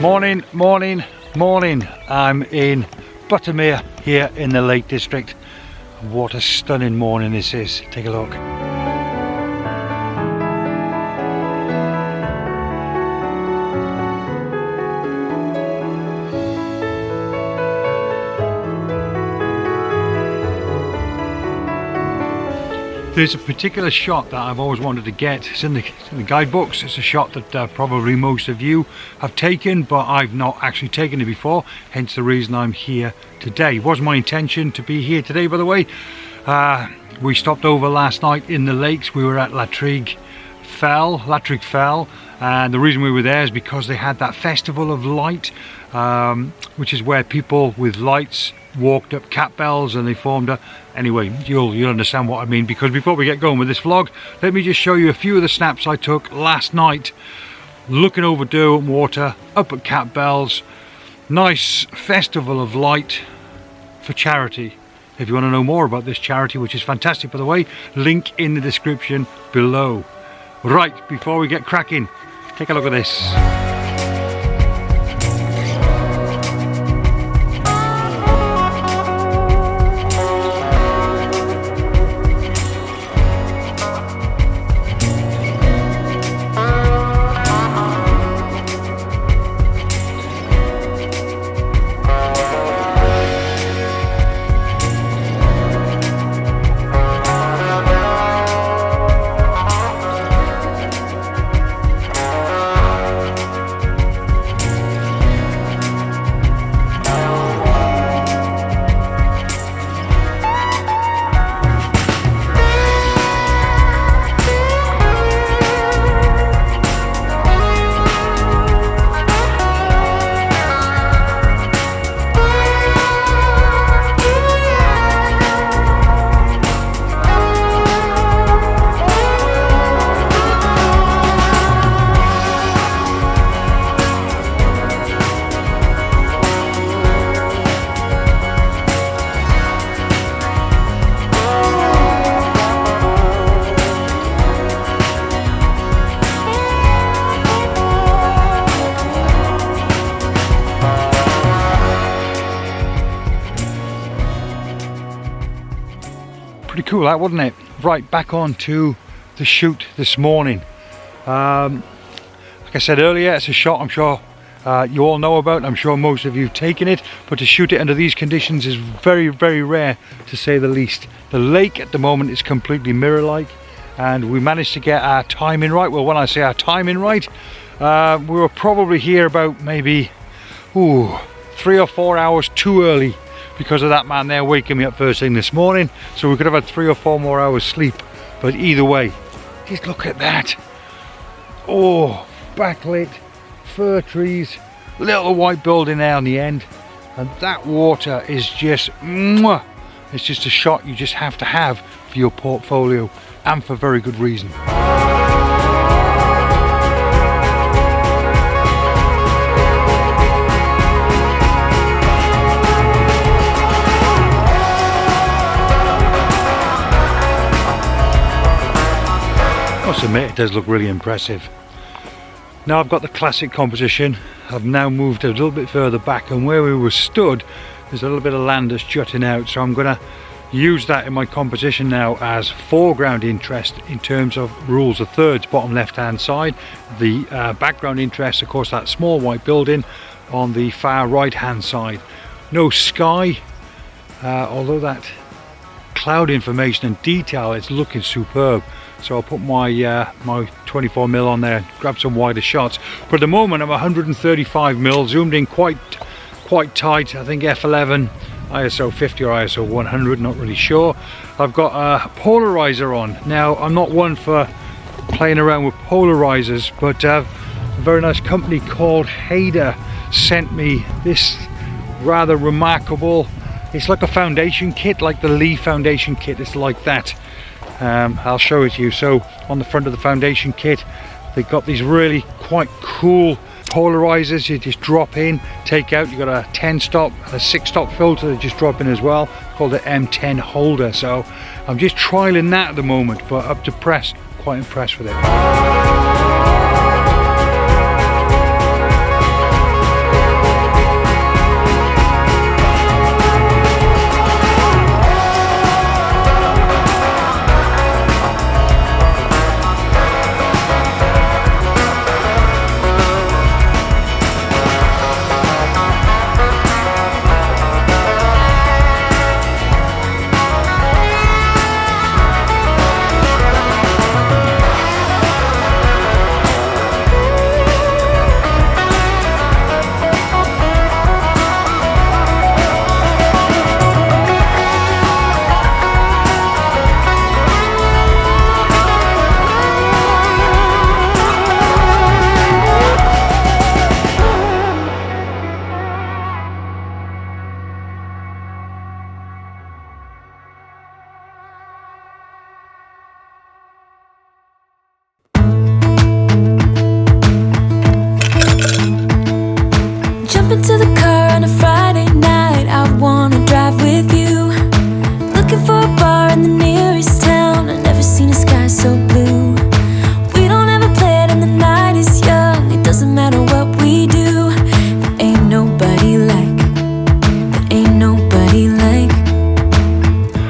Morning, morning, morning. I'm in Buttermere here in the Lake District. What a stunning morning this is. Take a look. There's a particular shot that I've always wanted to get. It's in the guidebooks. It's a shot that probably most of you have taken, but I've not actually taken it before, hence the reason I'm here today. It wasn't my intention to be here today, by the way. We stopped over last night in the lakes. We were at Latrigg Fell, and the reason we were there is because they had that festival of light, which is where people with lights walked up Catbells and they formed a... Anyway, you'll understand what I mean, because before we get going with this vlog, let me just show you a few of the snaps I took last night looking over Derwent Water up at Catbells. Nice festival of light for charity. If you want to know more about this charity, which is fantastic by the way, link in the description below. Right, before we get cracking, take a look at this. Pretty cool that, wasn't it? Right, back on to the shoot this morning. Like I said earlier, it's a shot I'm sure you all know about. I'm sure most of you have taken it, but to shoot it under these conditions is very, very rare, to say the least. The lake at the moment is completely mirror-like, and we managed to get our timing right. Well, when I say our timing right, we were probably here about maybe 3 or 4 hours too early, because of that man there waking me up first thing this morning. So we could have had 3 or 4 more hours sleep, but either way, just look at that. Oh, backlit, fir trees, little white building there on the end, and that water is just mwah. It's just a shot you just have to have for your portfolio, and for very good reason. I must admit, it does look really impressive. Now I've got the classic composition. I've now moved a little bit further back, and where we were stood there's a little bit of land that's jutting out, so I'm going to use that in my composition now as foreground interest in terms of rules of thirds, bottom left hand side. The background interest, of course, that small white building on the far right hand side. No sky, although that cloud information and detail is looking superb. So I'll put my my 24mm on there, grab some wider shots. But at the moment I'm 135mm, zoomed in quite tight. I think f11, ISO 50 or ISO 100, not really sure. I've got a polarizer on. Now I'm not one for playing around with polarizers, but a very nice company called Hader sent me this rather remarkable, it's like a foundation kit, like the Lee foundation kit. It's like that. I'll show it to you. So on the front of the foundation kit, they've got these really quite cool polarizers. You just drop in, take out. You've got a 10 stop and a 6 stop filter that just drop in as well, called the M10 holder. So I'm just trialing that at the moment, but up to press, quite impressed with it.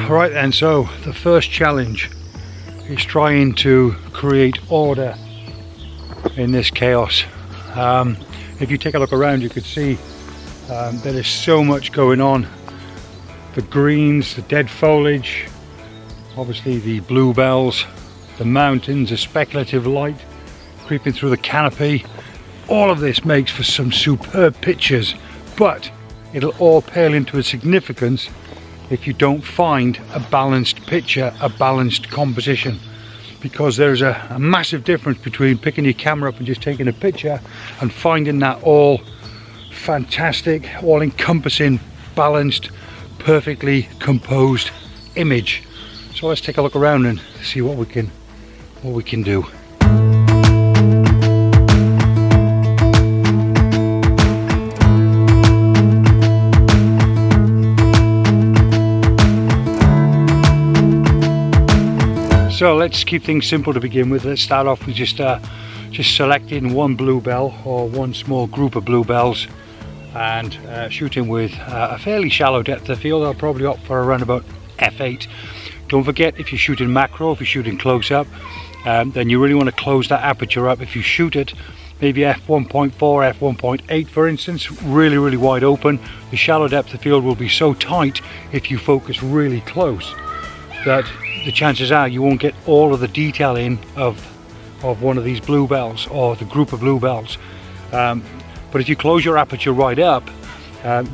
Right then, so the first challenge is trying to create order in this chaos. If you take a look around, you could see there is so much going on. The greens, the dead foliage, obviously the bluebells, the mountains, the speculative light creeping through the canopy. All of this makes for some superb pictures, but it'll all pale into its significance if you don't find a balanced picture, a balanced composition, because there's a massive difference between picking your camera up and just taking a picture and finding that all fantastic, all encompassing, balanced, perfectly composed image. So let's take a look around and see what we can do. So let's keep things simple to begin with. Let's start off with just selecting one bluebell or one small group of bluebells and shooting with a fairly shallow depth of field. I'll probably opt for around about f8. Don't forget, if you're shooting macro, if you're shooting close up, then you really want to close that aperture up. If you shoot it maybe f1.4, f1.8 for instance, really wide open, the shallow depth of field will be so tight if you focus really close that the chances are you won't get all of the detail in of one of these bluebells or the group of bluebells. But if you close your aperture right up,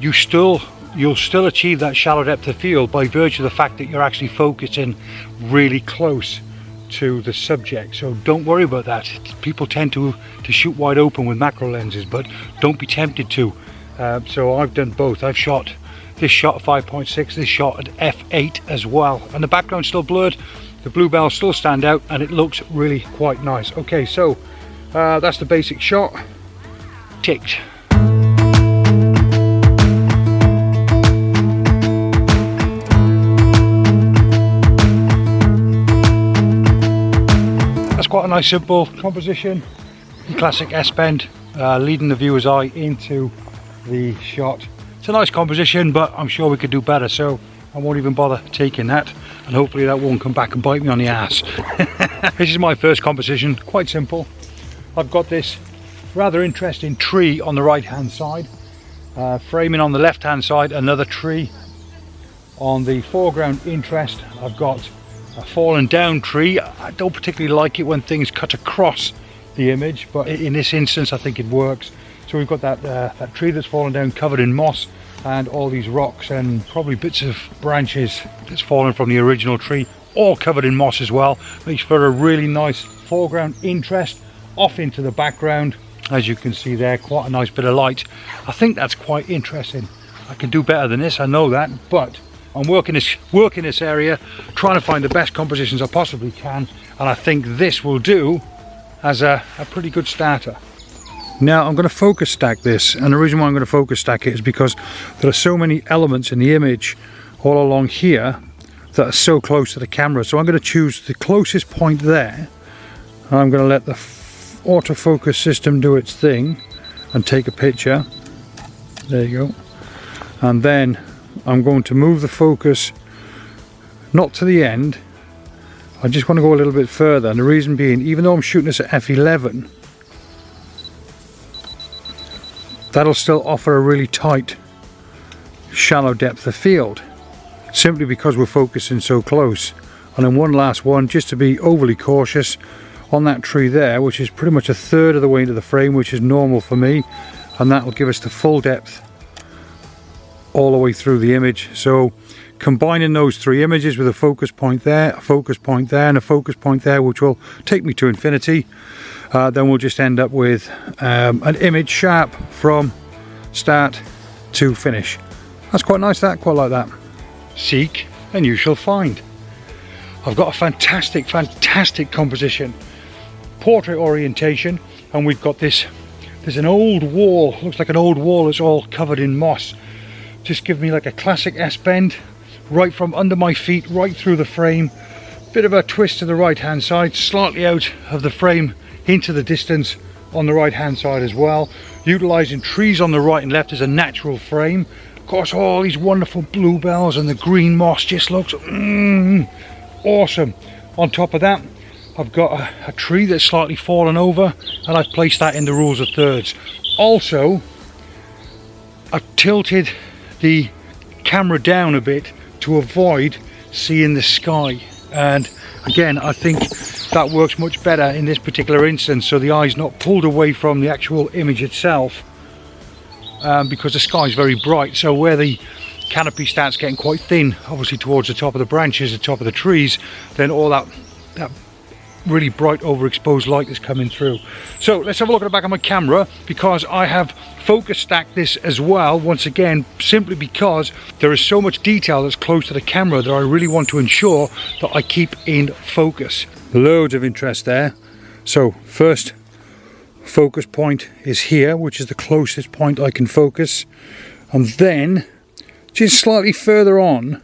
you'll still achieve that shallow depth of field by virtue of the fact that you're actually focusing really close to the subject. So don't worry about that. People tend to shoot wide open with macro lenses, but don't be tempted to. So I've done both. I've shot this shot at 5.6, this shot at f8 as well, and the background's still blurred, the bluebells still stand out, and it looks really quite nice. Okay, so that's the basic shot ticked. That's quite a nice simple composition, classic S-bend, leading the viewer's eye into the shot. It's a nice composition, but I'm sure we could do better, so I won't even bother taking that, and hopefully that won't come back and bite me on the ass. This is my first composition, quite simple. I've got this rather interesting tree on the right hand side, framing on the left hand side another tree. On the foreground interest, I've got a fallen down tree. I don't particularly like it when things cut across the image, but in this instance I think it works. So we've got that tree that's fallen down covered in moss, and all these rocks and probably bits of branches that's fallen from the original tree, all covered in moss as well. Makes for a really nice foreground interest off into the background. As you can see there, quite a nice bit of light. I think that's quite interesting. I can do better than this, I know that, but I'm working this area, trying to find the best compositions I possibly can, and I think this will do as a pretty good starter. Now I'm going to focus stack this, and the reason why I'm going to focus stack it is because there are so many elements in the image all along here that are so close to the camera. So I'm going to choose the closest point there, and I'm going to let the autofocus system do its thing and take a picture. There you go. And then I'm going to move the focus not to the end, I just want to go a little bit further, and the reason being, even though I'm shooting this at f11, that'll still offer a really tight shallow depth of field, simply because we're focusing so close. And then one last one, just to be overly cautious, on that tree there, which is pretty much a third of the way into the frame, which is normal for me, and that will give us the full depth all the way through the image. So combining those three images with a focus point there, a focus point there, and a focus point there, which will take me to infinity, then we'll just end up with an image sharp from start to finish. That's quite nice, that, quite like that. Seek and you shall find. I've got a fantastic composition, portrait orientation, and we've got this, there's an old wall, looks like an old wall that's all covered in moss. Just give me like a classic S-bend right from under my feet right through the frame, bit of a twist to the right hand side, slightly out of the frame into the distance on the right hand side as well, utilizing trees on the right and left as a natural frame. Of course, all these wonderful bluebells and the green moss just looks awesome. On top of that, I've got a tree that's slightly fallen over, and I've placed that in the rules of thirds. Also, I've tilted the camera down a bit to avoid seeing the sky, and again I think that works much better in this particular instance, so the eye's not pulled away from the actual image itself, because the sky is very bright. So where the canopy starts getting quite thin, obviously towards the top of the branches, the top of the trees, then all that really bright overexposed light is coming through. So let's have a look at the back of my camera, because I have focus stacked this as well, once again, simply because there is so much detail that's close to the camera that I really want to ensure that I keep in focus. Loads of interest there. So first focus point is here, which is the closest point I can focus, and then just slightly further on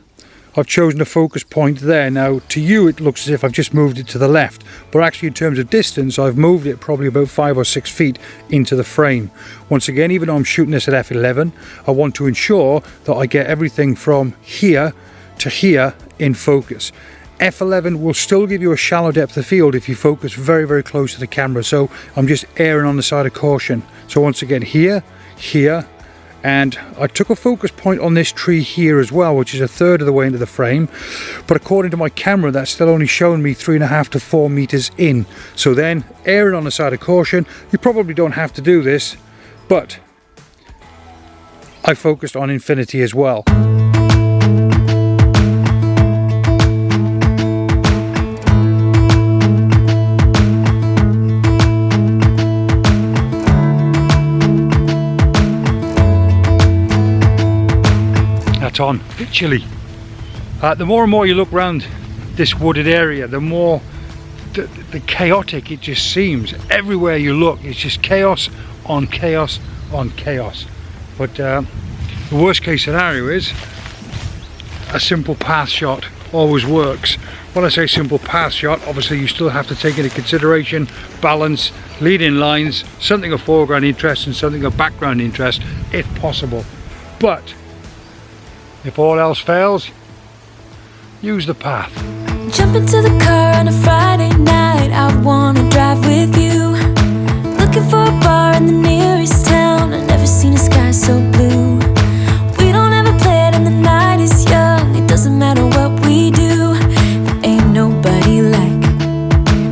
I've chosen a focus point there. Now to you it looks as if I've just moved it to the left, but actually in terms of distance I've moved it probably about 5 or 6 feet into the frame. Once again, even though I'm shooting this at f11, I want to ensure that I get everything from here to here in focus. f11 will still give you a shallow depth of field if you focus very close to the camera, so I'm just erring on the side of caution. So once again, here, and I took a focus point on this tree here as well, which is a third of the way into the frame, but according to my camera that's still only showing me 3.5 to 4 meters in. So then, erring on the side of caution, you probably don't have to do this, but I focused on infinity as well. On, a bit chilly. The more and more you look around this wooded area, the more the chaotic it just seems. Everywhere you look, it's just chaos on chaos on chaos. But the worst case scenario is a simple path shot always works. When I say simple path shot, obviously you still have to take into consideration balance, leading lines, something of foreground interest and something of background interest if possible. But if all else fails, use the path. Jump into the car on a Friday night, I wanna drive with you. Looking for a bar in the nearest town, I've never seen a sky so blue. We don't ever play it and the night is young, it doesn't matter what we do. There ain't nobody like,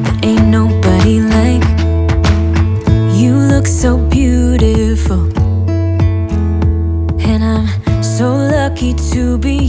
there ain't nobody like. You look so beautiful, and I'm so lucky to be